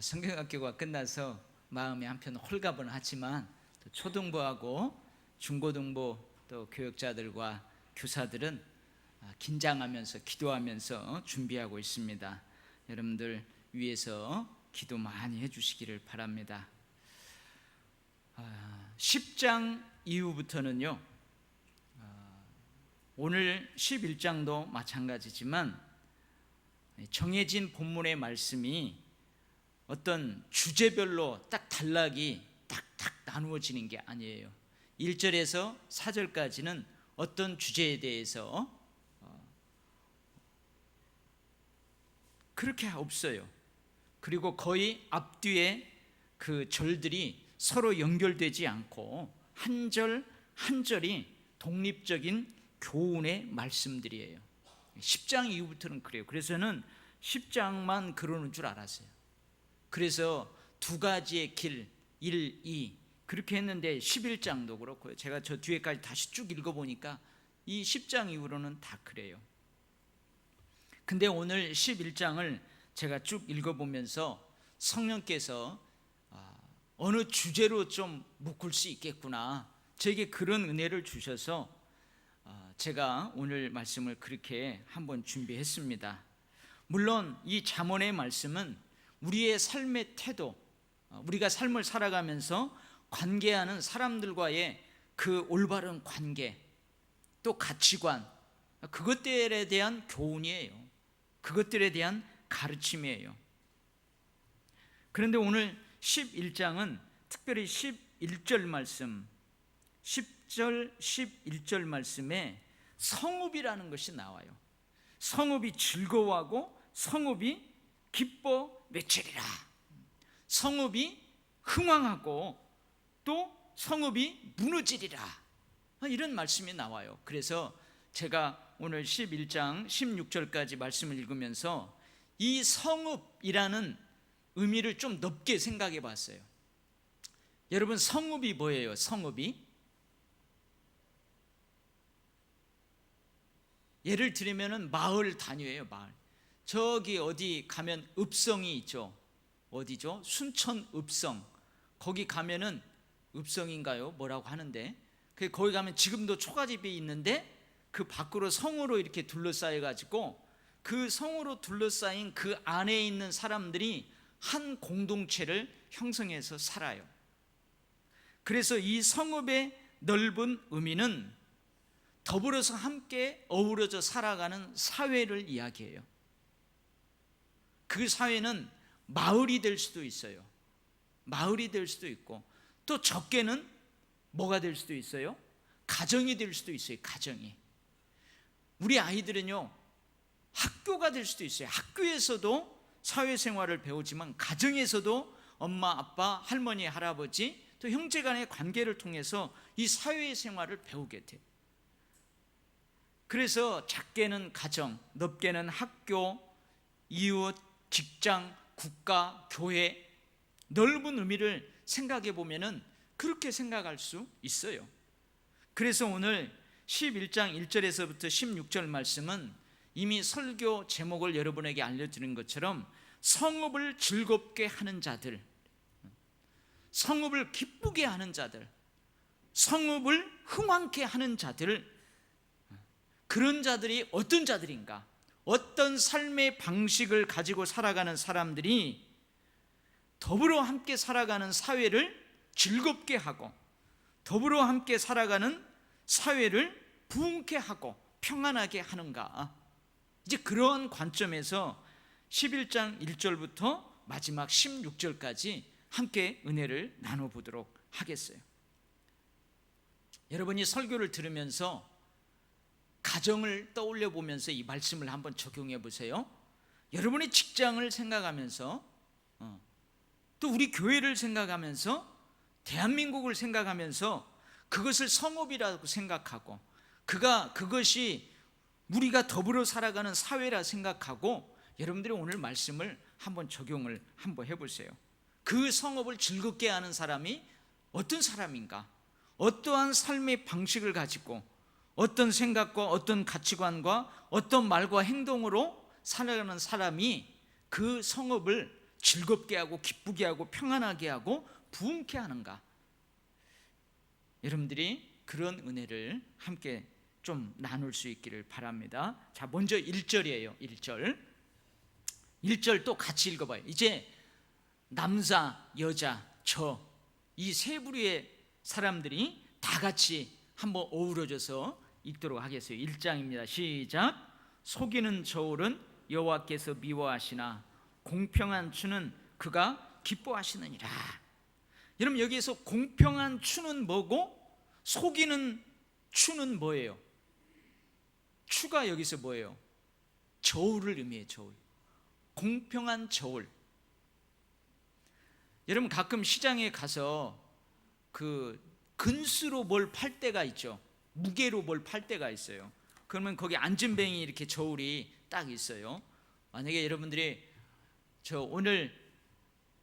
성경학교가 끝나서 마음이 한편 홀가분하지만 또 초등부하고 중고등부 또 교육자들과 교사들은 긴장하면서 기도하면서 준비하고 있습니다. 여러분들 위해서 기도 많이 해주시기를 바랍니다. 10장 이후부터는요, 오늘 11장도 마찬가지지만 정해진 본문의 말씀이 어떤 주제별로 딱 단락이 딱딱 나누어지는 게 아니에요. 1절에서 4절까지는 어떤 주제에 대해서 그렇게 없어요. 그리고 거의 앞뒤에 그 절들이 서로 연결되지 않고 한 절 한 절이 독립적인 교훈의 말씀들이에요. 10장 이후부터는 그래요. 그래서 저는 10장만 그러는 줄 알았어요. 그래서 두 가지의 길, 1, 2 그렇게 했는데 11장도 그렇고요. 제가 저 뒤에까지 다시 쭉 읽어보니까 이 10장 이후로는 다 그래요. 근데 오늘 11장을 제가 쭉 읽어보면서 성령께서 어느 주제로 좀 묶을 수 있겠구나, 저에게 그런 은혜를 주셔서 제가 오늘 말씀을 그렇게 한번 준비했습니다. 물론 이 잠언의 말씀은 우리의 삶의 태도, 우리가 삶을 살아가면서 관계하는 사람들과의 그 올바른 관계, 또 가치관, 그것들에 대한 교훈이에요. 그것들에 대한 가르침이에요. 그런데 오늘 11장은 특별히 11절 말씀, 10절, 11절 말씀에 성읍이라는 것이 나와요. 성읍이 즐거워하고 성읍이 기뻐 외치리라. 성읍이 흥왕하고 또 성읍이 무너지리라, 이런 말씀이 나와요. 그래서 제가 오늘 11장 16절까지 말씀을 읽으면서 이 성읍이라는 의미를 좀 넓게 생각해 봤어요. 여러분, 성읍이 뭐예요? 성읍이 예를 들면 마을 단위예요. 마을. 저기 어디 가면 읍성이 있죠. 어디죠? 순천 읍성. 거기 가면은 읍성인가요? 뭐라고 하는데, 거기 가면 지금도 초가집이 있는데 그 밖으로 성으로 이렇게 둘러싸여 가지고 그 성으로 둘러싸인 그 안에 있는 사람들이 한 공동체를 형성해서 살아요. 그래서 이 성읍의 넓은 의미는 더불어서 함께 어우러져 살아가는 사회를 이야기해요. 그 사회는 마을이 될 수도 있어요. 마을이 될 수도 있고, 또 적게는 뭐가 될 수도 있어요? 가정이 될 수도 있어요. 가정이. 우리 아이들은요, 학교가 될 수도 있어요. 학교에서도 사회생활을 배우지만 가정에서도 엄마, 아빠, 할머니, 할아버지, 또 형제 간의 관계를 통해서 이 사회생활을 배우게 돼요. 그래서 작게는 가정, 넓게는 학교, 이웃, 직장, 국가, 교회, 넓은 의미를 생각해 보면은 그렇게 생각할 수 있어요. 그래서 오늘 11장 1절에서부터 16절 말씀은 이미 설교 제목을 여러분에게 알려드린 것처럼 성읍을 즐겁게 하는 자들, 성읍을 기쁘게 하는 자들, 성읍을 흥왕케 하는 자들, 그런 자들이 어떤 자들인가, 어떤 삶의 방식을 가지고 살아가는 사람들이 더불어 함께 살아가는 사회를 즐겁게 하고 더불어 함께 살아가는 사회를 부흥케 하고 평안하게 하는가, 이제 그런 관점에서 11장 1절부터 마지막 16절까지 함께 은혜를 나눠보도록 하겠어요. 여러분이 설교를 들으면서 가정을 떠올려 보면서 이 말씀을 한번 적용해 보세요. 여러분의 직장을 생각하면서, 또 우리 교회를 생각하면서, 대한민국을 생각하면서 그것을 성읍이라고 생각하고 그것이 우리가 더불어 살아가는 사회라 생각하고 여러분들이 오늘 말씀을 한번 적용을 한번 해보세요. 그 성읍을 즐겁게 하는 사람이 어떤 사람인가, 어떠한 삶의 방식을 가지고 어떤 생각과 어떤 가치관과 어떤 말과 행동으로 살아가는 사람이 그 성읍을 즐겁게 하고 기쁘게 하고 평안하게 하고 부흥케 하는가? 여러분들이 그런 은혜를 함께 좀 나눌 수 있기를 바랍니다. 자, 먼저 1절이에요. 1절 또 같이 읽어봐요. 이제 남자, 여자, 저 이 세 부류의 사람들이 다 같이 한번 어우러져서 읽도록 하겠어요. 1장입니다. 시작. 속이는 저울은 여호와께서 미워하시나 공평한 추는 그가 기뻐하시느니라. 여러분, 여기에서 공평한 추는 뭐고 속이는 추는 뭐예요? 추가 여기서 뭐예요? 저울을 의미해요. 저울. 공평한 저울. 여러분, 가끔 시장에 가서 그 근수로 뭘 팔 때가 있죠. 무게로 뭘 팔 때가 있어요. 그러면 거기 안전뱅이 이렇게 저울이 딱 있어요. 만약에 여러분들이 저 오늘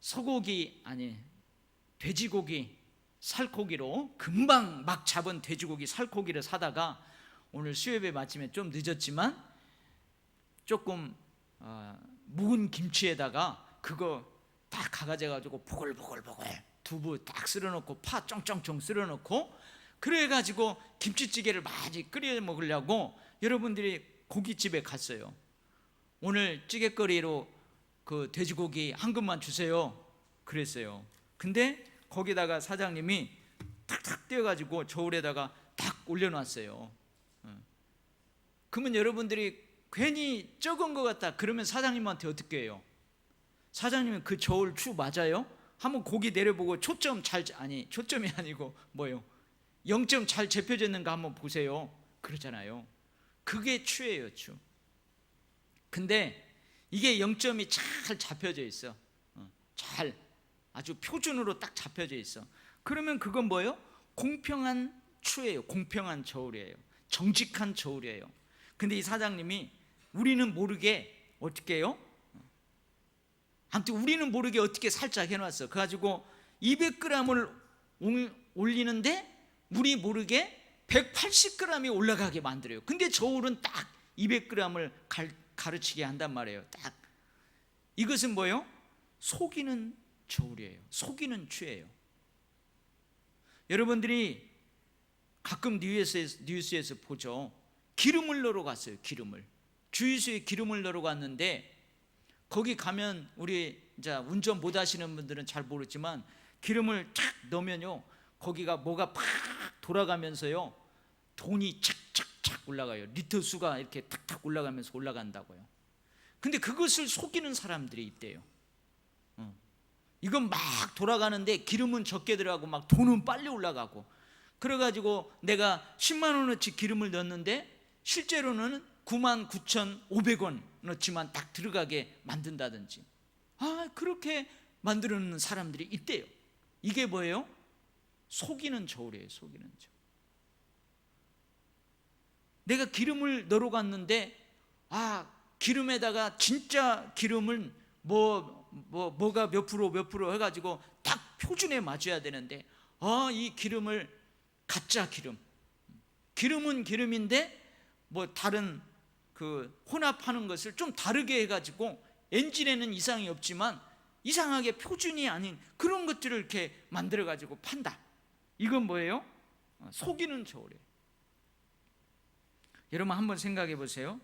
소고기 아니 돼지고기 살코기로 금방 막 잡은 돼지고기 살코기를 사다가 오늘 수요예배 마침에 좀 늦었지만 조금 묵은 김치에다가 그거 딱 가가지고 보글보글보글 두부 딱 쓸어놓고 파 쫑쫑쫑 쓸어놓고 그래가지고 김치찌개를 많이 끓여 먹으려고 여러분들이 고깃집에 갔어요. 오늘 찌개거리로 그 돼지고기 한 근만 주세요 그랬어요. 근데 거기다가 사장님이 탁탁 떼어가지고 저울에다가 딱 올려놨어요. 그러면 여러분들이 괜히 적은 것 같다 그러면 사장님한테 어떻게 해요? 사장님은 그 저울 추 맞아요? 한번 고기 내려보고 초점이 아니고 뭐요? 0점 잘 잡혀졌는가 한번 보세요 그러잖아요. 그게 추예요. 추. 근데 이게 0점이 잘 잡혀져 있어. 잘 아주 표준으로 딱 잡혀져 있어. 그러면 그건 뭐예요? 공평한 추예요. 공평한 저울이에요. 정직한 저울이에요. 근데 이 사장님이 우리는 모르게 어떻게 해요? 아무튼 우리는 모르게 어떻게 살짝 해놨어. 그래가지고 200g을 올리는데 우리 모르게 180g이 올라가게 만들어요. 근데 저울은 딱 200g을 가르치게 한단 말이에요. 딱. 이것은 뭐예요? 속이는 저울이에요. 속이는 추예요. 여러분들이 가끔 뉴스에서 보죠. 기름을 넣으러 갔어요. 기름을. 주유소에 기름을 넣으러 갔는데 거기 가면 우리 이제 운전 못 하시는 분들은 잘 모르지만 기름을 탁 넣으면요 거기가 뭐가 팍 돌아가면서요 돈이 착착착 올라가요. 리터 수가 이렇게 탁탁 올라가면서 올라간다고요. 근데 그것을 속이는 사람들이 있대요. 이건 막 돌아가는데 기름은 적게 들어가고 막 돈은 빨리 올라가고 그래가지고 내가 10만 원어치 기름을 넣었는데 실제로는 99,500원 넣지만 딱 들어가게 만든다든지 그렇게 만들어놓는 사람들이 있대요. 이게 뭐예요? 속이는 저울이에요. 속이는 저울. 내가 기름을 넣으러 갔는데 기름에다가 진짜 기름은 뭐가 몇 프로 해가지고 딱 표준에 맞춰야 되는데 이 기름을 가짜 기름은 기름인데 뭐 다른 그 혼합하는 것을 좀 다르게 해가지고 엔진에는 이상이 없지만 이상하게 표준이 아닌 그런 것들을 이렇게 만들어가지고 판다. 이건 뭐예요? 속이는 저울이에요. 여러분 한번 생각해 보세요.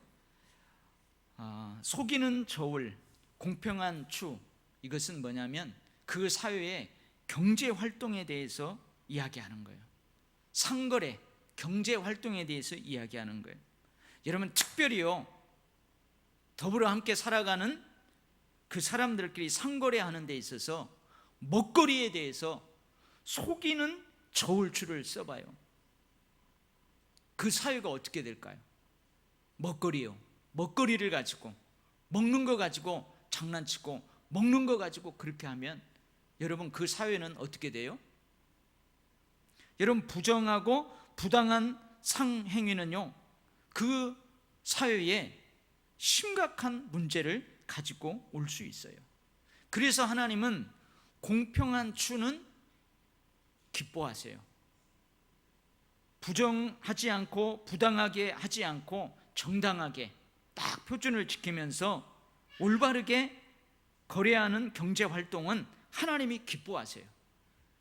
속이는 저울, 공평한 추, 이것은 뭐냐면 그 사회의 경제 활동에 대해서 이야기하는 거예요. 상거래, 경제 활동에 대해서 이야기하는 거예요. 여러분 특별히요 더불어 함께 살아가는 그 사람들끼리 상거래하는 데 있어서 먹거리에 대해서 속이는 저울추를 써봐요. 그 사회가 어떻게 될까요? 먹거리요. 먹거리를 가지고 먹는 거 가지고 장난치고 먹는 거 가지고 그렇게 하면 여러분 그 사회는 어떻게 돼요? 여러분 부정하고 부당한 상행위는요 그 사회에 심각한 문제를 가지고 올 수 있어요. 그래서 하나님은 공평한 추는 기뻐하세요. 부정하지 않고 부당하게 하지 않고 정당하게 딱 표준을 지키면서 올바르게 거래하는 경제 활동은 하나님이 기뻐하세요.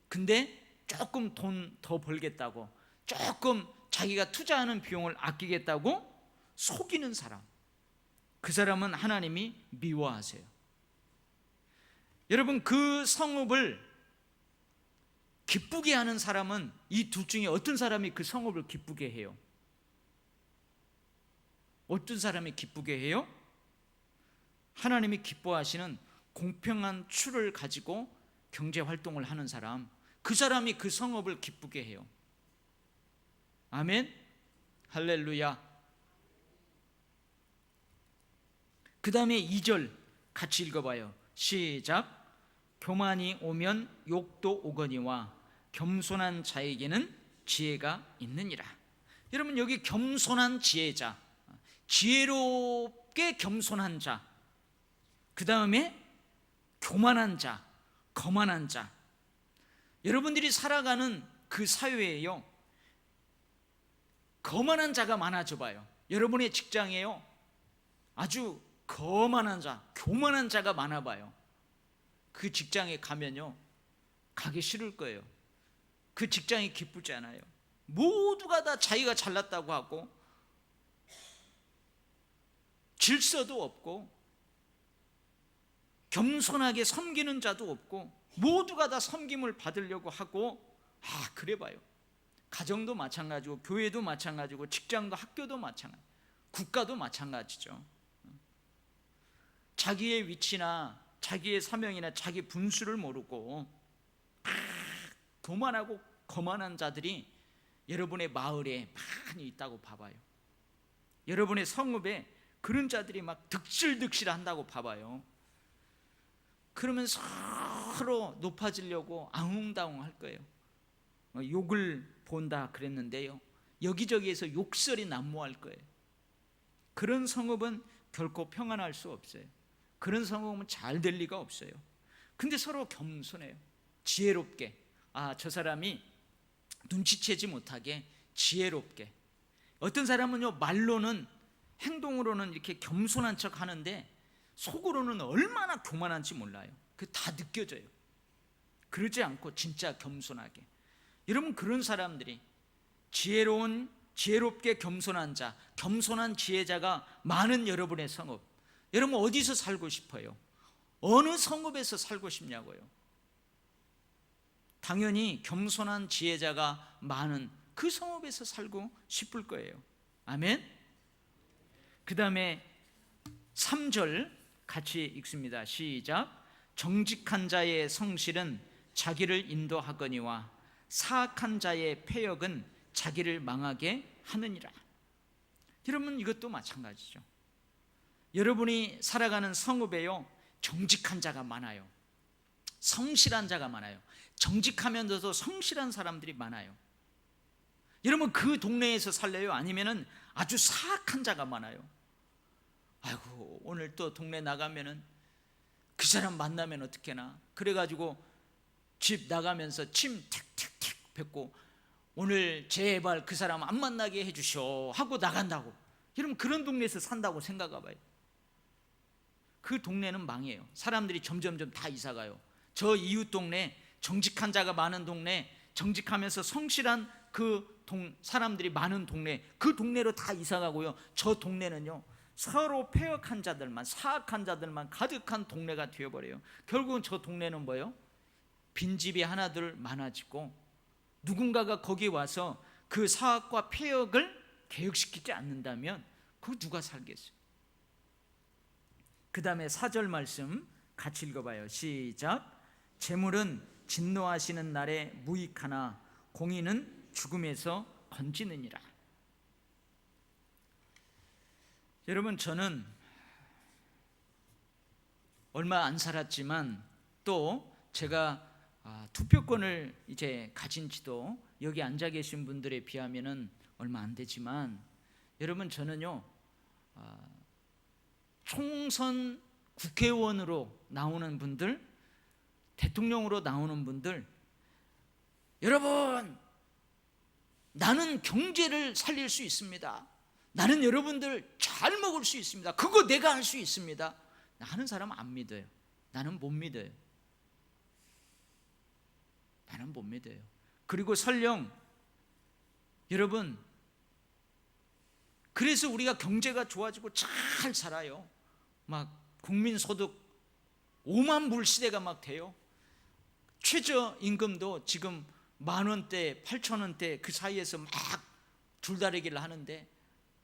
근데 조금 돈 더 벌겠다고, 조금 자기가 투자하는 비용을 아끼겠다고 속이는 사람, 그 사람은 하나님이 미워하세요. 여러분, 그 성읍을 기쁘게 하는 사람은 이 둘 중에 어떤 사람이 그 성읍을 기쁘게 해요? 어떤 사람이 기쁘게 해요? 하나님이 기뻐하시는 공평한 추를 가지고 경제 활동을 하는 사람, 그 사람이 그 성읍을 기쁘게 해요. 아멘, 할렐루야. 그 다음에 2절 같이 읽어봐요. 시작. 교만이 오면 욕도 오거니와 겸손한 자에게는 지혜가 있느니라. 여러분, 여기 겸손한 지혜자, 지혜롭게 겸손한 자, 그 다음에 교만한 자, 거만한 자. 여러분들이 살아가는 그 사회에요, 거만한 자가 많아져 봐요. 여러분의 직장에요, 아주 거만한 자, 교만한 자가 많아 봐요. 그 직장에 가면요, 가기 싫을 거예요. 그 직장이 기쁘지 않아요. 모두가 다 자기가 잘났다고 하고, 질서도 없고, 겸손하게 섬기는 자도 없고, 모두가 다 섬김을 받으려고 하고, 그래 봐요. 가정도 마찬가지고, 교회도 마찬가지고, 직장도 학교도 마찬가지고, 국가도 마찬가지죠. 자기의 위치나 자기의 사명이나 자기 분수를 모르고 교만하고 거만한 자들이 여러분의 마을에 많이 있다고 봐봐요. 여러분의 성읍에 그런 자들이 막 득실득실 한다고 봐봐요. 그러면 서로 높아지려고 앙웅다웅 할 거예요. 욕을 본다 그랬는데요, 여기저기에서 욕설이 난무할 거예요. 그런 성읍은 결코 평안할 수 없어요. 그런 성공은 잘 될 리가 없어요. 근데 서로 겸손해요. 지혜롭게, 저 사람이 눈치채지 못하게 지혜롭게. 어떤 사람은요, 말로는, 행동으로는 이렇게 겸손한 척 하는데 속으로는 얼마나 교만한지 몰라요. 그 다 느껴져요. 그러지 않고 진짜 겸손하게. 여러분, 그런 사람들이 지혜롭게 겸손한 자, 겸손한 지혜자가 많은 여러분의 성읍, 여러분 어디서 살고 싶어요? 어느 성읍에서 살고 싶냐고요? 당연히 겸손한 지혜자가 많은 그 성읍에서 살고 싶을 거예요. 아멘. 그 다음에 3절 같이 읽습니다. 시작. 정직한 자의 성실은 자기를 인도하거니와 사악한 자의 패역은 자기를 망하게 하느니라. 여러분, 이것도 마찬가지죠. 여러분이 살아가는 성읍에요, 정직한 자가 많아요. 성실한 자가 많아요. 정직하면서도 성실한 사람들이 많아요. 여러분, 그 동네에서 살래요? 아니면은 아주 사악한 자가 많아요? 아이고, 오늘 또 동네 나가면은 그 사람 만나면 어떡하나, 그래가지고 집 나가면서 침 탁탁탁 뱉고 오늘 제발 그 사람 안 만나게 해주시오 하고 나간다고. 여러분, 그런 동네에서 산다고 생각해봐요. 그 동네는 망해요. 사람들이 점점점 다 이사가요. 저 이웃 동네, 정직한 자가 많은 동네, 정직하면서 성실한 사람들이 많은 동네, 그 동네로 다 이사가고요. 저 동네는요, 서로 패역한 자들만, 사악한 자들만 가득한 동네가 되어버려요. 결국은 저 동네는 뭐예요? 빈집이 하나둘 많아지고, 누군가가 거기 와서 그 사악과 패역을 개혁시키지 않는다면 그거 누가 살겠어요? 그 다음에 4절 말씀 같이 읽어봐요. 시작. 재물은 진노하시는 날에 무익하나 공의는 죽음에서 건지느니라. 여러분, 저는 얼마 안 살았지만 또 제가 투표권을 이제 가진 지도 여기 앉아 계신 분들에 비하면은 얼마 안 되지만, 여러분, 저는요, 총선 국회의원으로 나오는 분들, 대통령으로 나오는 분들, 여러분, 나는 경제를 살릴 수 있습니다, 나는 여러분들 잘 먹을 수 있습니다, 그거 내가 할 수 있습니다 하는 사람 안 믿어요. 나는 못 믿어요. 나는 못 믿어요. 그리고 설령 여러분, 그래서 우리가 경제가 좋아지고 잘 살아요. 막 국민소득 5만 불 시대가 막 돼요. 최저임금도 지금 10,000원대, 8,000원대 그 사이에서 막 줄다리기를 하는데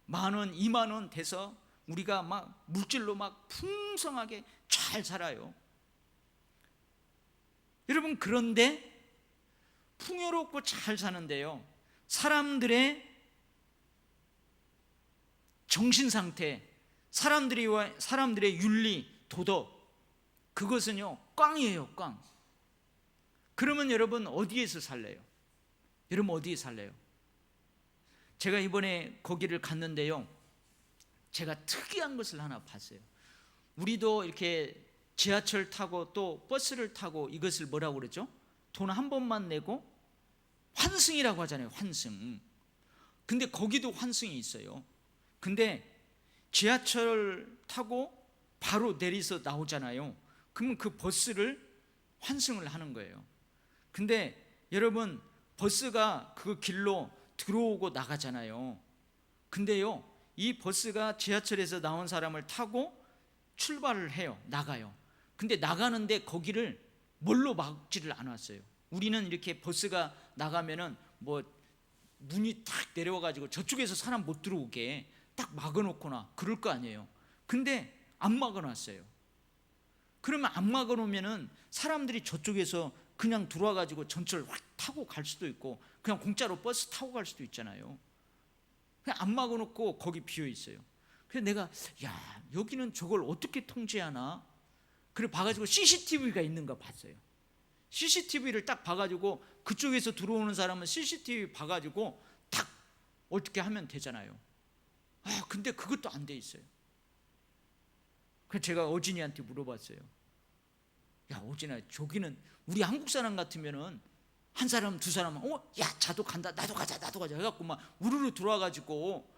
10,000원, 20,000원 돼서 우리가 막 물질로 막 풍성하게 잘 살아요. 여러분, 그런데 풍요롭고 잘 사는데요, 사람들의 정신상태, 사람들의 윤리, 도덕, 그것은요 꽝이에요, 꽝. 그러면 여러분 어디에서 살래요? 여러분 어디에 살래요? 제가 이번에 거기를 갔는데요, 제가 특이한 것을 하나 봤어요. 우리도 이렇게 지하철 타고 또 버스를 타고 이것을 뭐라고 그러죠? 돈 한 번만 내고 환승이라고 하잖아요, 환승. 근데 거기도 환승이 있어요. 근데 지하철 타고 바로 내리서 나오잖아요. 그러면 그 버스를 환승을 하는 거예요. 근데 여러분, 버스가 그 길로 들어오고 나가잖아요. 근데요, 이 버스가 지하철에서 나온 사람을 타고 출발을 해요. 나가요. 근데 나가는데 거기를 뭘로 막지를 않았어요. 우리는 이렇게 버스가 나가면은 뭐 문이 탁 내려와가지고 저쪽에서 사람 못 들어오게 딱 막아놓거나 그럴 거 아니에요. 근데 안 막아놨어요. 그러면 안 막아놓으면은 사람들이 저쪽에서 그냥 들어와가지고 전철 확 타고 갈 수도 있고 그냥 공짜로 버스 타고 갈 수도 있잖아요. 그냥 안 막아놓고 거기 비어 있어요. 그래서 내가 여기는 저걸 어떻게 통제하나? 그래 봐가지고 CCTV가 있는가 봤어요. CCTV를 딱 봐가지고 그쪽에서 들어오는 사람은 CCTV 봐가지고 딱 어떻게 하면 되잖아요. 근데 그것도 안 돼 있어요. 그래서 제가 어진이한테 물어봤어요. 야, 어진아, 저기는 우리 한국 사람 같으면은 한 사람 두 사람은 야, 자도 간다, 나도 가자 해갖고 막 우르르 들어와가지고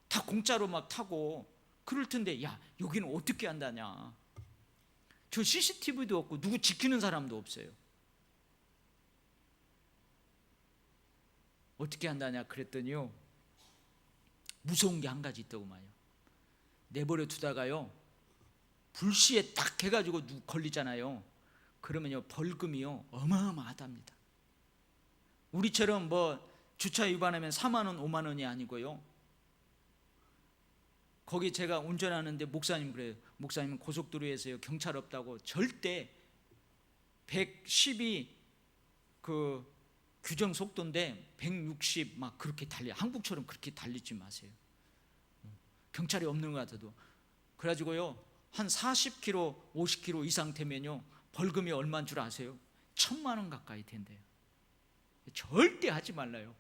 다 공짜로 막 타고 그럴 텐데, 야, 여기는 어떻게 한다냐? 저 CCTV도 없고 누구 지키는 사람도 없어요. 어떻게 한다냐 그랬더니요, 무서운 게 한 가지 있다고 말이에요. 내버려 두다가요, 불시에 딱 해가지고 걸리잖아요. 그러면요 벌금이요 어마어마하답니다. 우리처럼 뭐 주차 위반하면 4만 원, 5만 원이 아니고요. 거기 제가 운전하는데 목사님 그래요. 목사님은 고속도로에서요 경찰 없다고 절대 110이 그 규정 속도인데 160 막 그렇게 달려. 한국처럼 그렇게 달리지 마세요. 경찰이 없는 것 같아도. 그래가지고요 한 40km, 50km 이상 되면요 벌금이 얼마인 줄 아세요? 1,000만 원 가까이 된대요. 절대 하지 말라요.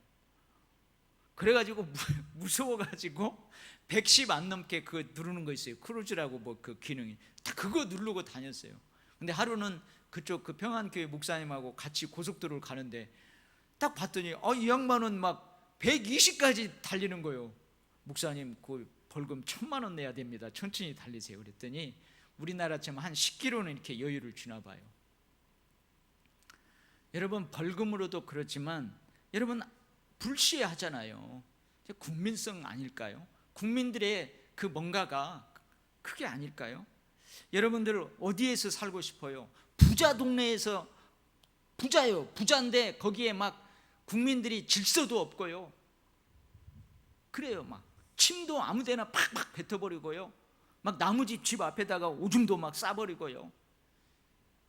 그래가지고 무서워가지고 110 안 넘게 그 누르는 거 있어요. 크루즈라고 뭐 그 기능이 딱 그거 누르고 다녔어요. 근데 하루는 그쪽 그 평안교회 목사님하고 같이 고속도로를 가는데 딱 봤더니 이 양반은 막 120까지 달리는 거예요. 목사님 그 벌금 1,000만 원 내야 됩니다. 천천히 달리세요. 그랬더니 우리나라처럼 한 10km는 이렇게 여유를 주나 봐요. 여러분, 벌금으로도 그렇지만 여러분 불시하잖아요. 국민성 아닐까요? 국민들의 그 뭔가가 그게 아닐까요? 여러분들 어디에서 살고 싶어요? 부자 동네에서 부자요. 부자인데 거기에 막 국민들이 질서도 없고요. 그래요. 막 침도 아무데나 팍팍 뱉어버리고요. 막 나무집 집 앞에다가 오줌도 막 싸버리고요.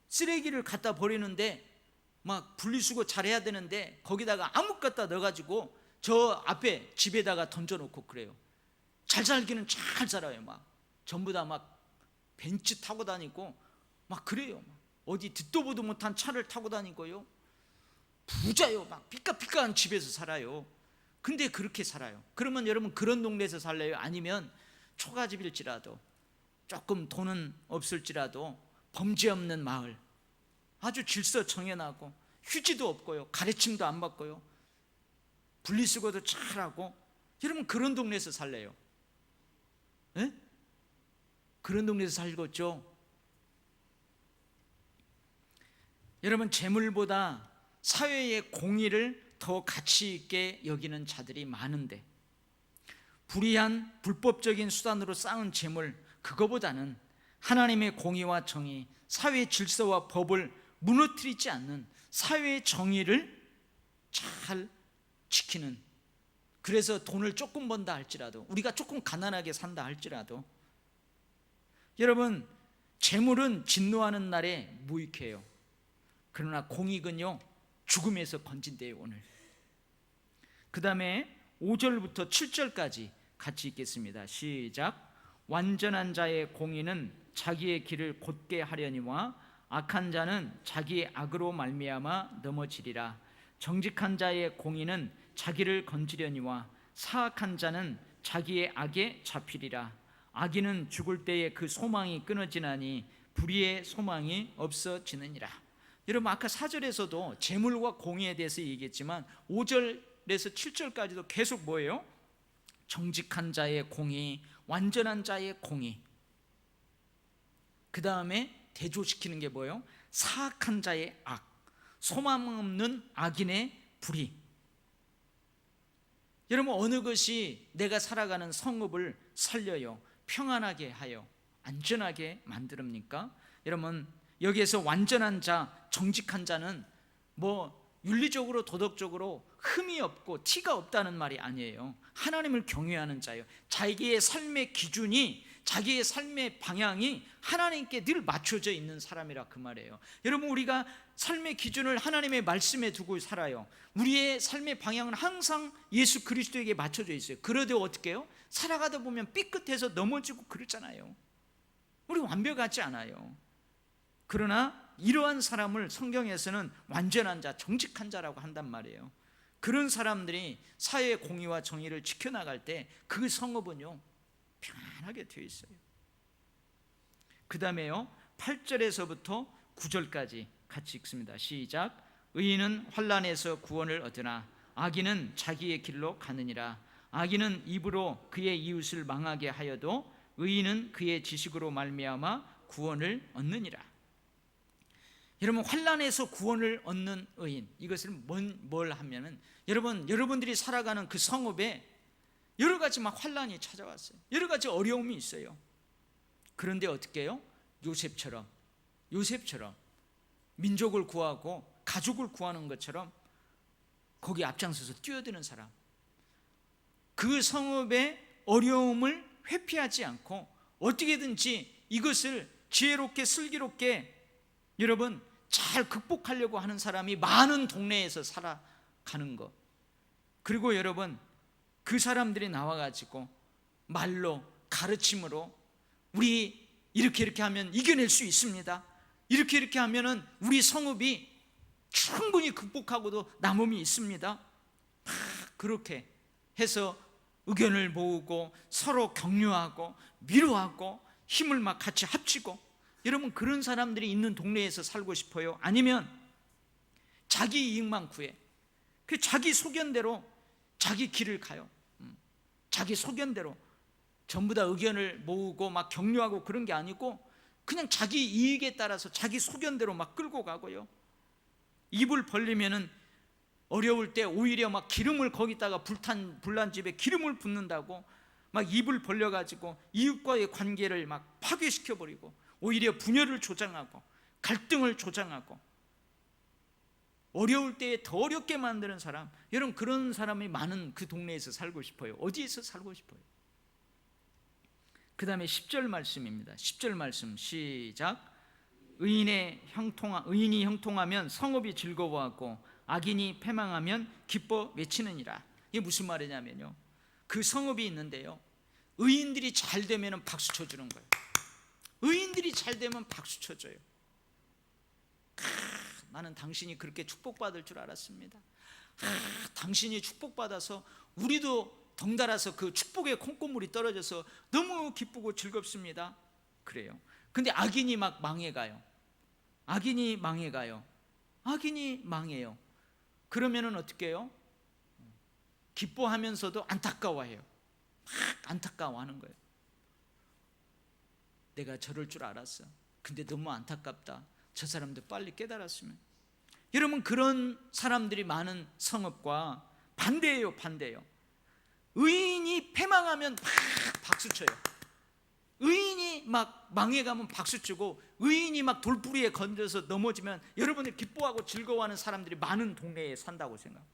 쓰레기를 갖다 버리는데 막 분리수거 잘해야 되는데 거기다가 아무 갖다 넣어가지고 저 앞에 집에다가 던져놓고 그래요. 잘 살기는 잘 살아요. 막 전부 다 막 벤츠 타고 다니고 막 그래요. 어디 듣도 보도 못한 차를 타고 다니고요. 부자요. 막 삐까삐까한 집에서 살아요. 근데 그렇게 살아요. 그러면 여러분 그런 동네에서 살래요? 아니면 초가집일지라도 조금 돈은 없을지라도 범죄 없는 마을, 아주 질서 정연하고 휴지도 없고요, 가르침도 안 받고요, 분리수거도 잘하고, 여러분 그런 동네에서 살래요? 에? 그런 동네에서 살겠죠? 여러분, 재물보다 사회의 공의를 더 가치 있게 여기는 자들이 많은데, 불의한 불법적인 수단으로 쌓은 재물, 그거보다는 하나님의 공의와 정의, 사회 질서와 법을 무너뜨리지 않는 사회의 정의를 잘 지키는, 그래서 돈을 조금 번다 할지라도, 우리가 조금 가난하게 산다 할지라도, 여러분, 재물은 진노하는 날에 무익해요. 그러나 공익은요, 죽음에서 건진대요. 오늘 그 다음에 5절부터 7절까지 같이 읽겠습니다. 시작. 완전한 자의 공의는 자기의 길을 곧게 하려니와 악한 자는 자기의 악으로 말미암아 넘어지리라. 정직한 자의 공의는 자기를 건지려니와 사악한 자는 자기의 악에 잡히리라. 악인은 죽을 때에 그 소망이 끊어지나니 불의의 소망이 없어지느니라. 여러분, 아까 4절에서도 재물과 공의에 대해서 얘기했지만 5절에서 7절까지도 계속 뭐예요? 정직한 자의 공의, 완전한 자의 공의, 그 다음에 대조시키는 게 뭐예요? 사악한 자의 악, 소망 없는 악인의 불의. 여러분, 어느 것이 내가 살아가는 성읍을 살려요, 평안하게 하여 안전하게 만듭니까? 여러분, 여기에서 완전한 자, 정직한 자는 뭐 윤리적으로 도덕적으로 흠이 없고 티가 없다는 말이 아니에요. 하나님을 경외하는 자예요. 자기의 삶의 기준이, 자기의 삶의 방향이 하나님께 늘 맞춰져 있는 사람이라 그 말이에요. 여러분, 우리가 삶의 기준을 하나님의 말씀에 두고 살아요. 우리의 삶의 방향은 항상 예수 그리스도에게 맞춰져 있어요. 그러되 어떻게 해요? 살아가다 보면 삐끗해서 넘어지고 그러잖아요. 우리 완벽하지 않아요. 그러나 이러한 사람을 성경에서는 완전한 자, 정직한 자라고 한단 말이에요. 그런 사람들이 사회의 공의와 정의를 지켜나갈 때 그 성읍은요, 평안하게 되어 있어요. 그 다음에요, 8절에서부터 9절까지 같이 읽습니다. 시작. 의인은 환난에서 구원을 얻으나 악인은 자기의 길로 가느니라. 악인은 입으로 그의 이웃을 망하게 하여도 의인은 그의 지식으로 말미암아 구원을 얻느니라. 여러분, 환난에서 구원을 얻는 의인, 이것을 뭘 하면은, 여러분들이 살아가는 그 성읍에 여러 가지 막 환난이 찾아왔어요. 여러 가지 어려움이 있어요. 그런데 어떻게 해요? 요셉처럼 민족을 구하고 가족을 구하는 것처럼 거기 앞장서서 뛰어드는 사람, 그 성읍의 어려움을 회피하지 않고 어떻게든지 이것을 지혜롭게 슬기롭게 여러분 잘 극복하려고 하는 사람이 많은 동네에서 살아가는 것. 그리고 여러분, 그 사람들이 나와가지고 말로, 가르침으로 우리 이렇게 하면 이겨낼 수 있습니다, 이렇게 하면은 우리 성읍이 충분히 극복하고도 남음이 있습니다, 막 그렇게 해서 의견을 모으고 서로 격려하고 위로하고 힘을 막 같이 합치고. 여러분, 그런 사람들이 있는 동네에서 살고 싶어요? 아니면 자기 이익만 구해, 그 자기 소견대로 자기 길을 가요? 자기 소견대로 전부 다 의견을 모으고 막 격려하고 그런 게 아니고 그냥 자기 이익에 따라서 자기 소견대로 막 끌고 가고요. 입을 벌리면은 어려울 때 오히려 막 기름을, 거기다가 불난 집에 기름을 붓는다고 막 입을 벌려가지고 이웃과의 관계를 막 파괴시켜버리고 오히려 분열을 조장하고 갈등을 조장하고 어려울 때에 더 어렵게 만드는 사람. 여러분, 그런 사람이 많은 그 동네에서 살고 싶어요? 어디에서 살고 싶어요? 그 다음에 10절 말씀입니다. 10절 말씀 시작. 의인이 형통하면 성읍이 즐거워하고 악인이 패망하면 기뻐 외치느니라. 이게 무슨 말이냐면요, 그 성읍이 있는데요, 의인들이 잘 되면 박수 쳐주는 거예요. 의인들이 잘 되면 박수 쳐줘요. 나는 당신이 그렇게 축복받을 줄 알았습니다. 당신이 축복받아서 우리도 덩달아서 그 축복의 콩고물이 떨어져서 너무 기쁘고 즐겁습니다. 그래요. 근데 악인이 막 망해가요. 악인이 망해요. 그러면은 어떻게 해요? 기뻐하면서도 안타까워해요. 막 안타까워하는 거예요. 내가 저럴 줄 알았어. 근데 너무 안타깝다. 저 사람도 빨리 깨달았으면. 여러분, 그런 사람들이 많은 성읍과 반대예요. 반대예요. 의인이 패망하면 막 박수 쳐요. 의인이 막 망해가면 박수 치고, 의인이 막 돌부리에 건져서 넘어지면 여러분이 기뻐하고 즐거워하는 사람들이 많은 동네에 산다고 생각해요.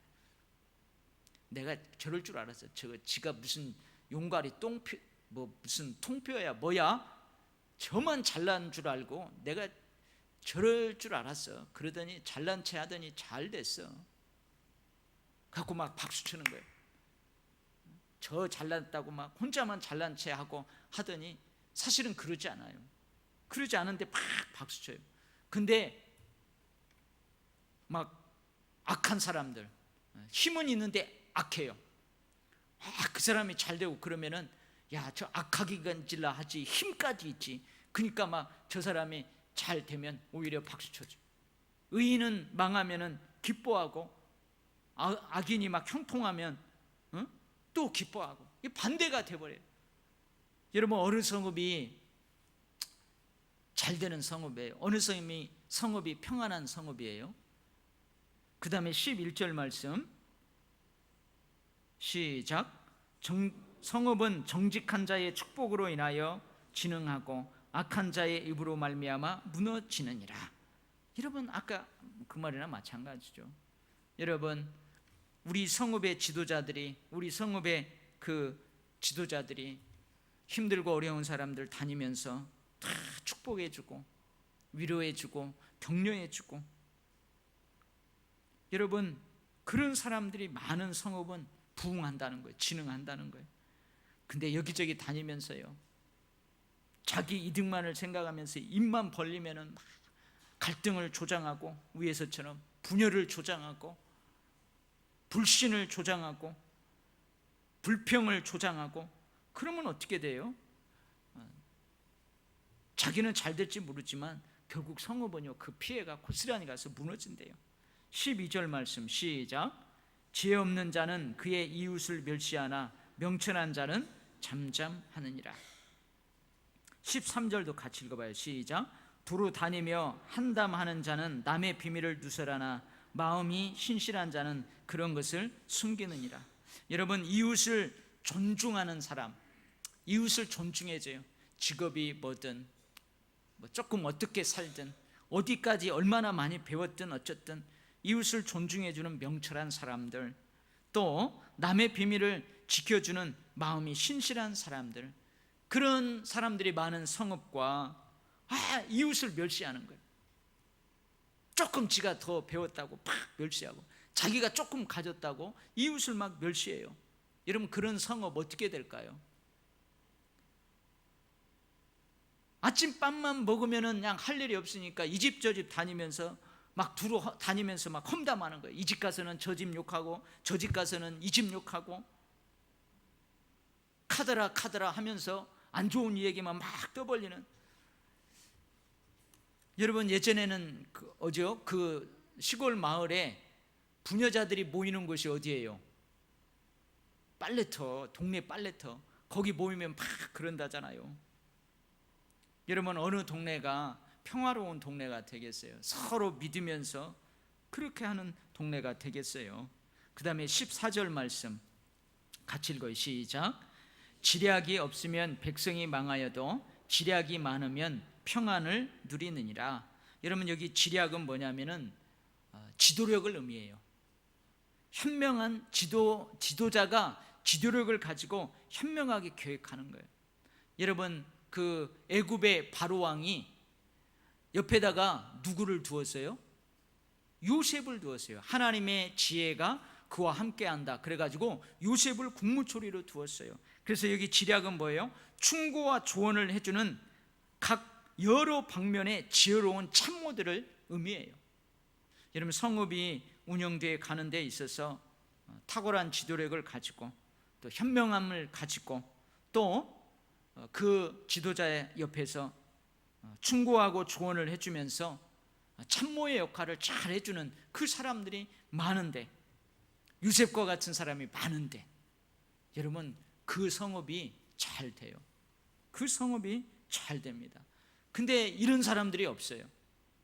내가 저럴 줄 알았어. 지가 무슨 용가리 똥표, 무슨 통뼈야 뭐야, 저만 잘난 줄 알고 내가 저럴 줄 알았어. 그러더니 잘난 체 하더니 잘 됐어. 갖고 막 박수 치는 거예요. 저 잘났다고 막 혼자만 잘난 체 하고 하더니 사실은 그러지 않아요. 그러지 않은데 막 박수 쳐요. 근데 막 악한 사람들, 힘은 있는데 악해요. 그 사람이 잘 되고 그러면은, 야, 저 악하기간질라 하지 힘까지 있지. 그러니까 막 저 사람이 잘 되면 오히려 박수 쳐줘. 의인은 망하면은 기뻐하고, 악인이 막 형통하면 또 기뻐하고, 이 반대가 돼버려요. 여러분, 어느 성읍이 잘 되는 성읍이에요? 어느 성읍이 평안한 성읍이에요? 그 다음에 11절 말씀 시작. 성읍은 정직한 자의 축복으로 인하여 진흥하고 악한 자의 입으로 말미암아 무너지느니라. 여러분, 아까 그 말이나 마찬가지죠. 여러분, 우리 성읍의 지도자들이, 우리 성읍의 그 지도자들이 힘들고 어려운 사람들 다니면서 다 축복해주고 위로해주고 격려해주고, 여러분, 그런 사람들이 많은 성읍은 부흥한다는 거예요. 진흥한다는 거예요. 근데 여기저기 다니면서요, 자기 이득만을 생각하면서 입만 벌리면은 막 갈등을 조장하고, 위에서처럼 분열을 조장하고, 불신을 조장하고, 불평을 조장하고, 그러면 어떻게 돼요? 자기는 잘 될지 모르지만 결국 성읍은요, 그 피해가 고스란히 가서 무너진대요. 12절 말씀 시작. 지혜 없는 자는 그의 이웃을 멸시하나 명철한 자는 잠잠하느니라. 13절도 같이 읽어봐요. 시작. 두루 다니며 한담하는 자는 남의 비밀을 누설하나 마음이 신실한 자는 그런 것을 숨기느니라. 여러분, 이웃을 존중하는 사람, 이웃을 존중해줘요. 직업이 뭐든, 조금 어떻게 살든, 어디까지 얼마나 많이 배웠든 어쨌든 이웃을 존중해주는 명철한 사람들, 또 남의 비밀을 지켜주는 마음이 신실한 사람들, 그런 사람들이 많은 성읍과 이웃을 멸시하는 거예요. 조금 지가 더 배웠다고 팍 멸시하고, 자기가 조금 가졌다고 이웃을 막 멸시해요. 여러분, 그런 성읍 어떻게 될까요? 아침밥만 먹으면은 그냥 할 일이 없으니까 이 집 저 집 다니면서 막 두루 다니면서 막 험담하는 거예요. 이 집 가서는 저 집 욕하고, 저 집 가서는 이 집 욕하고, 카더라 하면서 안 좋은 얘기만 막 떠벌리는. 여러분, 예전에는 그 시골 마을에 부녀자들이 모이는 곳이 어디예요? 빨래터, 동네 빨래터. 거기 모이면 막 그런다잖아요. 여러분, 어느 동네가 평화로운 동네가 되겠어요? 서로 믿으면서 그렇게 하는 동네가 되겠어요? 그 다음에 14절 말씀 같이 읽어요. 시작. 지략이 없으면 백성이 망하여도 지략이 많으면 평안을 누리느니라. 여러분, 여기 지략은 뭐냐면은 지도력을 의미해요. 현명한 지도자가 지도력을 가지고 현명하게 계획하는 거예요. 여러분, 그 애굽의 바로 왕이 옆에다가 누구를 두었어요? 요셉을 두었어요. 하나님의 지혜가 그와 함께한다 그래가지고 요셉을 국무초리로 두었어요. 그래서 여기 지략은 뭐예요? 충고와 조언을 해주는 각 여러 방면의 지혜로운 참모들을 의미해요. 여러분, 성읍이 운영되어 가는 데 있어서 탁월한 지도력을 가지고, 또 현명함을 가지고, 또 그 지도자의 옆에서 충고하고 조언을 해주면서 참모의 역할을 잘 해주는 그 사람들이 많은데, 요셉과 같은 사람이 많은데, 여러분, 그 성읍이 잘 돼요. 그 성읍이 잘 됩니다. 근데 이런 사람들이 없어요.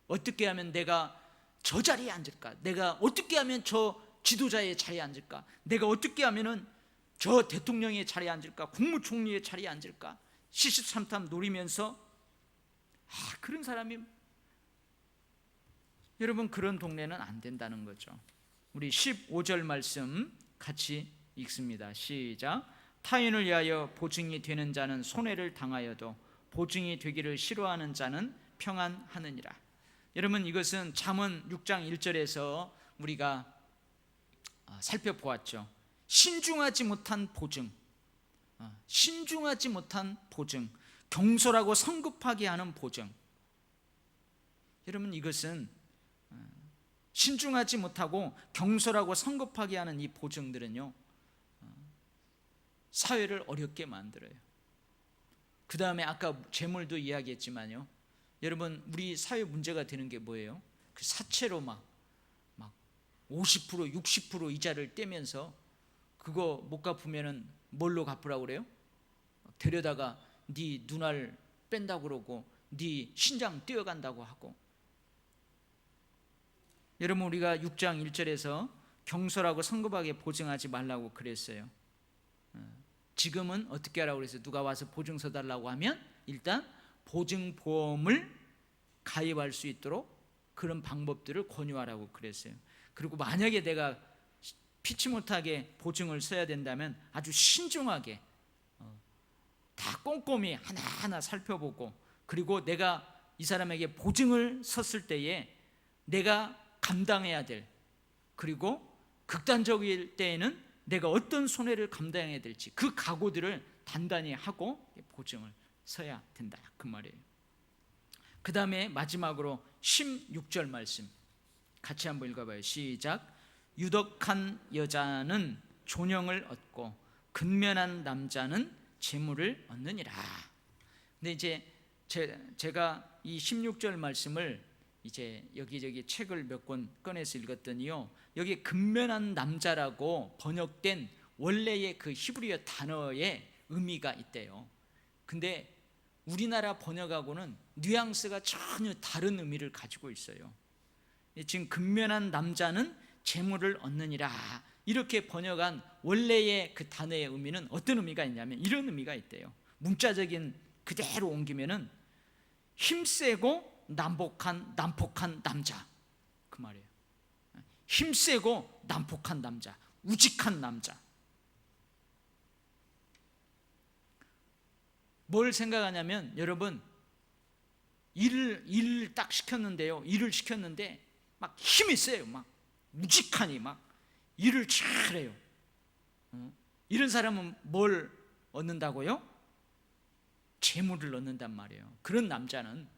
어떻게 하면 내가 저 자리에 앉을까? 내가 어떻게 하면 저 지도자의 자리에 앉을까? 내가 어떻게 하면은 저 대통령의 자리에 앉을까? 국무총리의 자리에 앉을까? 시시삼탐 노리면서 그런 사람이, 여러분, 그런 동네는 안 된다는 거죠. 우리 15절 말씀 같이 읽습니다. 시작. 타인을 위하여 보증이 되는 자는 손해를 당하여도 보증이 되기를 싫어하는 자는 평안하느니라. 여러분, 이것은 잠언 6장 1절에서 우리가 살펴보았죠. 신중하지 못한 보증, 신중하지 못한 보증, 경솔하고 성급하게 하는 보증. 여러분, 이것은 신중하지 못하고 경솔하고 성급하게 하는 이 보증들은요, 사회를 어렵게 만들어요. 그 다음에 아까 재물도 이야기했지만요, 여러분, 우리 사회 문제가 되는 게 뭐예요? 그 사채로 막 50% 60% 이자를 떼면서 그거 못 갚으면은 뭘로 갚으라고 그래요? 데려다가 네 눈알 뺀다고 그러고 네 신장 떼어간다고 하고. 여러분, 우리가 6장 1절에서 경솔하고 성급하게 보증하지 말라고 그랬어요. 지금은 어떻게 하라고 그랬어요? 누가 와서 보증서 달라고 하면 일단 보증보험을 가입할 수 있도록 그런 방법들을 권유하라고 그랬어요. 그리고 만약에 내가 피치 못하게 보증을 써야 된다면 아주 신중하게 다 꼼꼼히 하나하나 살펴보고, 그리고 내가 이 사람에게 보증을 섰을 때에 내가 감당해야 될, 그리고 극단적일 때에는 내가 어떤 손해를 감당해야 될지 그 각오들을 단단히 하고 보증을 서야 된다, 그 말이에요. 그 다음에 마지막으로 16절 말씀 같이 한번 읽어봐요. 시작. 유덕한 여자는 존영을 얻고 근면한 남자는 재물을 얻느니라. 근데 이제 제가 이 16절 말씀을 이제 여기저기 책을 몇 권 꺼내서 읽었더니요, 여기 근면한 남자라고 번역된 원래의 그 히브리어 단어의 의미가 있대요. 근데 우리나라 번역하고는 뉘앙스가 전혀 다른 의미를 가지고 있어요. 지금 근면한 남자는 재물을 얻느니라 이렇게 번역한 원래의 그 단어의 의미는 어떤 의미가 있냐면 이런 의미가 있대요. 문자적인 그대로 옮기면은 힘세고 난폭한 남자, 그 말이에요. 힘세고 난폭한 남자, 우직한 남자. 뭘 생각하냐면, 여러분, 일을 딱 시켰는데요, 일을 시켰는데 막 힘이 세요. 막 우직하니 막 일을 잘해요. 이런 사람은 뭘 얻는다고요? 재물을 얻는단 말이에요. 그런 남자는,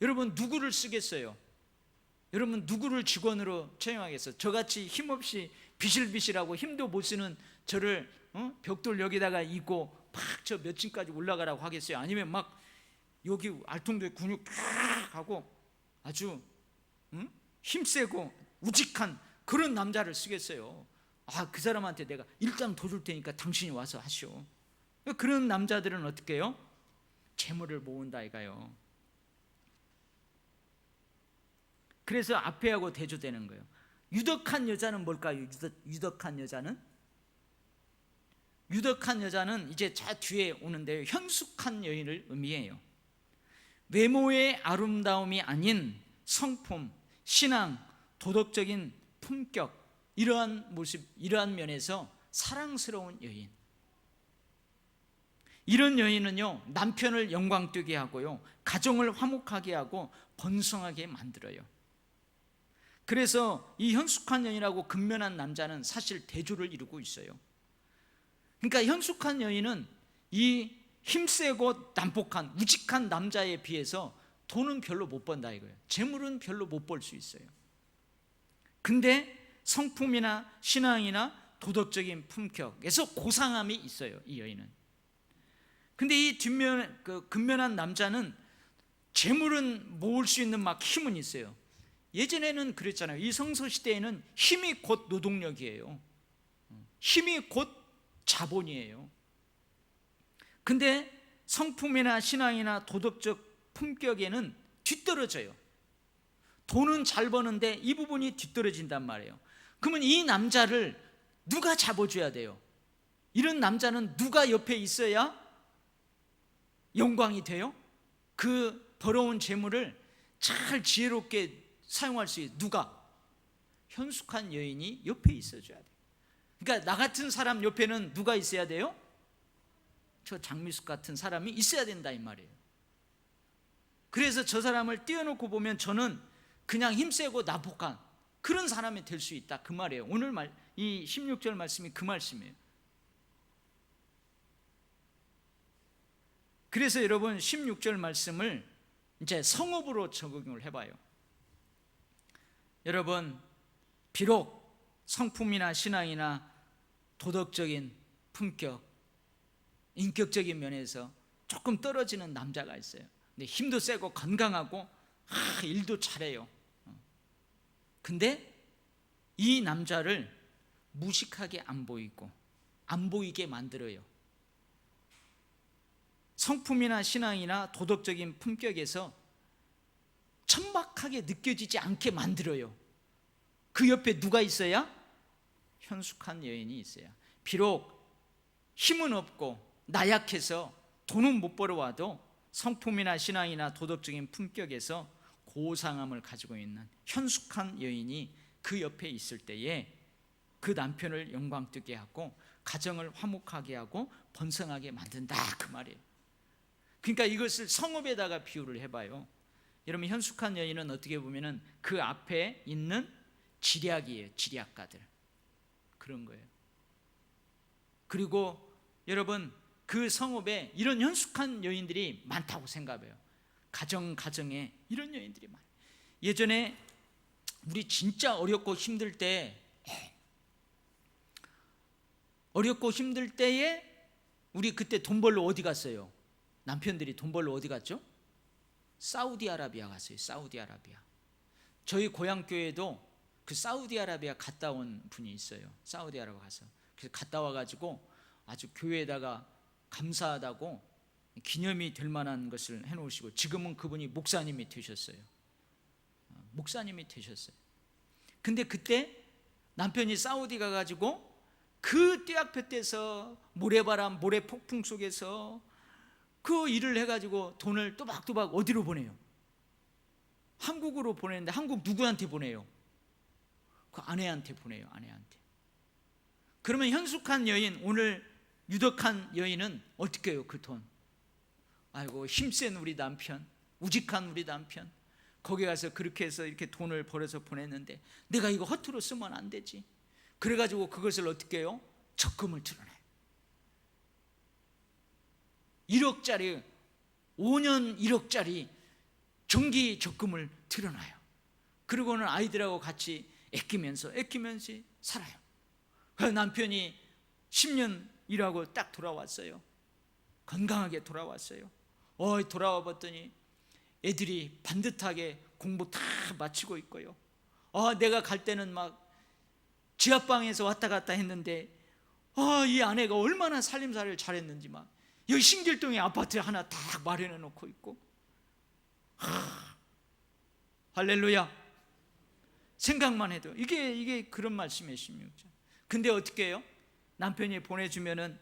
여러분, 누구를 쓰겠어요? 여러분, 누구를 직원으로 채용하겠어요? 저같이 힘없이 비실비실하고 힘도 못 쓰는 저를 벽돌 여기다가 입고 막 저 몇 층까지 올라가라고 하겠어요? 아니면 막 여기 알통도에 근육 팍 하고 아주 힘세고 우직한 그런 남자를 쓰겠어요? 그 사람한테 내가 일당 더 줄 테니까 당신이 와서 하시오. 그런 남자들은 어떻게 해요? 재물을 모은다 이가요. 그래서 앞에하고 대조되는 거예요. 유덕한 여자는 뭘까요? 유덕한 여자는? 유덕한 여자는 이제 저 뒤에 오는데요, 현숙한 여인을 의미해요. 외모의 아름다움이 아닌 성품, 신앙, 도덕적인 품격, 이러한 모습, 이러한 면에서 사랑스러운 여인. 이런 여인은요, 남편을 영광되게 하고요, 가정을 화목하게 하고 번성하게 만들어요. 그래서 이 현숙한 여인하고 근면한 남자는 사실 대조를 이루고 있어요. 그러니까 현숙한 여인은 이 힘세고 난폭한 우직한 남자에 비해서 돈은 별로 못 번다 이거예요. 재물은 별로 못 벌 수 있어요. 근데 성품이나 신앙이나 도덕적인 품격에서 고상함이 있어요, 이 여인은. 근데 이 근면한 남자는 재물은 모을 수 있는 막 힘은 있어요. 예전에는 그랬잖아요. 이 성서시대에는 힘이 곧 노동력이에요. 힘이 곧 자본이에요. 근데 성품이나 신앙이나 도덕적 품격에는 뒤떨어져요. 돈은 잘 버는데 이 부분이 뒤떨어진단 말이에요. 그러면 이 남자를 누가 잡아줘야 돼요? 이런 남자는 누가 옆에 있어야 영광이 돼요? 그 벌어온 재물을 잘 지혜롭게 사용할 수 있어요. 누가? 현숙한 여인이 옆에 있어줘야 돼요. 그러니까 나 같은 사람 옆에는 누가 있어야 돼요? 저 장미숙 같은 사람이 있어야 된다 이 말이에요. 그래서 저 사람을 띄워놓고 보면 저는 그냥 힘세고 나복한 그런 사람이 될 수 있다 그 말이에요. 오늘 이 16절 말씀이 그 말씀이에요. 그래서 여러분 16절 말씀을 이제 성읍으로 적용을 해봐요. 여러분, 비록 성품이나 신앙이나 도덕적인 품격, 인격적인 면에서 조금 떨어지는 남자가 있어요. 근데 힘도 세고 건강하고 일도 잘해요. 근데 이 남자를 무식하게 안 보이게 만들어요. 성품이나 신앙이나 도덕적인 품격에서 천박하게 느껴지지 않게 만들어요. 그 옆에 누가 있어야? 현숙한 여인이 있어야. 비록 힘은 없고 나약해서 돈은 못 벌어와도 성품이나 신앙이나 도덕적인 품격에서 고상함을 가지고 있는 현숙한 여인이 그 옆에 있을 때에 그 남편을 영광되게 하고 가정을 화목하게 하고 번성하게 만든다 그 말이에요. 그러니까 이것을 성읍에다가 비유를 해봐요. 여러분, 현숙한 여인은 어떻게 보면은 그 앞에 있는 지략이에요. 지략가들 그런 거예요. 그리고 여러분, 그 성읍에 이런 현숙한 여인들이 많다고 생각해요. 가정에 이런 여인들이 많아요. 예전에 우리 진짜 어렵고 힘들 때에 우리 그때 돈 벌러 어디 갔어요? 남편들이 돈 벌러 어디 갔죠? 사우디아라비아 갔어요. 사우디아라비아. 저희 고향교회도 그 사우디아라비아 갔다 온 분이 있어요. 사우디아라비아 가서. 그래서 갔다 와가지고 아주 교회에다가 감사하다고 기념이 될 만한 것을 해놓으시고, 지금은 그분이 목사님이 되셨어요. 목사님이 되셨어요. 근데 그때 남편이 사우디 가가지고 그 떼약볕에서 모래바람, 모래폭풍 속에서 그 일을 해가지고 돈을 또박또박 어디로 보내요? 한국으로 보내는데 한국 누구한테 보내요? 그 아내한테 보내요. 아내한테. 그러면 현숙한 여인, 오늘 유덕한 여인은 어떻게 해요? 그 돈, 아이고 힘센 우리 남편, 우직한 우리 남편, 거기 가서 그렇게 해서 이렇게 돈을 벌어서 보냈는데 내가 이거 허투루 쓰면 안 되지. 그래가지고 그것을 어떻게 해요? 적금을 들어내요. 1억짜리 5년 1억짜리 정기 적금을 들어놔요. 그리고는 아이들하고 같이 아끼면서 살아요. 그 남편이 10년 일하고 딱 돌아왔어요. 건강하게 돌아왔어요. 돌아와 봤더니 애들이 반듯하게 공부 다 마치고 있고요. 내가 갈 때는 막 지하방에서 왔다 갔다 했는데 이 아내가 얼마나 살림살이를 잘했는지 막 여기 신길동에 아파트 하나 딱 마련해 놓고 있고. 할렐루야. 생각만 해도 이게 그런 말씀이에요. 16절. 근데 어떻게 해요? 남편이 보내주면은,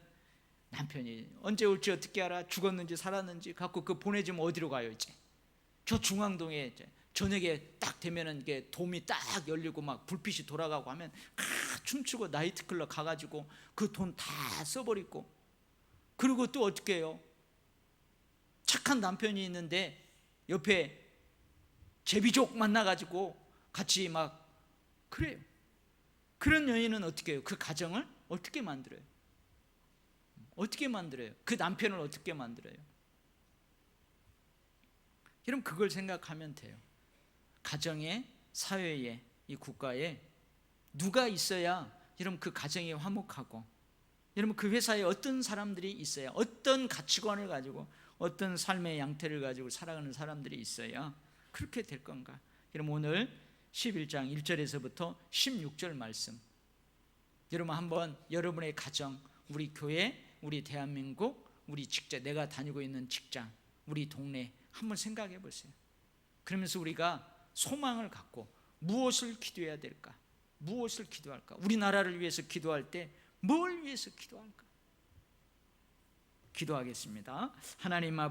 남편이 언제 올지 어떻게 알아? 죽었는지 살았는지 갖고 그 보내주면 어디로 가요? 이제 저 중앙동에 이제 저녁에 딱 되면은 이게 돔이 딱 열리고 막 불빛이 돌아가고 하면 춤추고 나이트클럽 가가지고 그 돈 다 써버리고. 그리고 또 어떻게 해요? 착한 남편이 있는데 옆에 제비족 만나가지고 같이 막 그래요. 그런 여인은 어떻게 해요? 그 가정을 어떻게 만들어요? 어떻게 만들어요? 그 남편을 어떻게 만들어요? 여러분, 그걸 생각하면 돼요. 가정에, 사회에, 이 국가에 누가 있어야 여러분 그 가정이 화목하고, 여러분 그 회사에 어떤 사람들이 있어야, 어떤 가치관을 가지고 어떤 삶의 양태를 가지고 살아가는 사람들이 있어야 그렇게 될 건가? 여러분, 오늘 11장 1절에서부터 16절 말씀, 여러분 한번 여러분의 가정, 우리 교회, 우리 대한민국, 우리 직장, 내가 다니고 있는 직장, 우리 동네 한번 생각해 보세요. 그러면서 우리가 소망을 갖고 무엇을 기도해야 될까? 무엇을 기도할까? 우리나라를 위해서 기도할 때 뭘 위해서 기도할까? 기도하겠습니다. 하나님 아버지,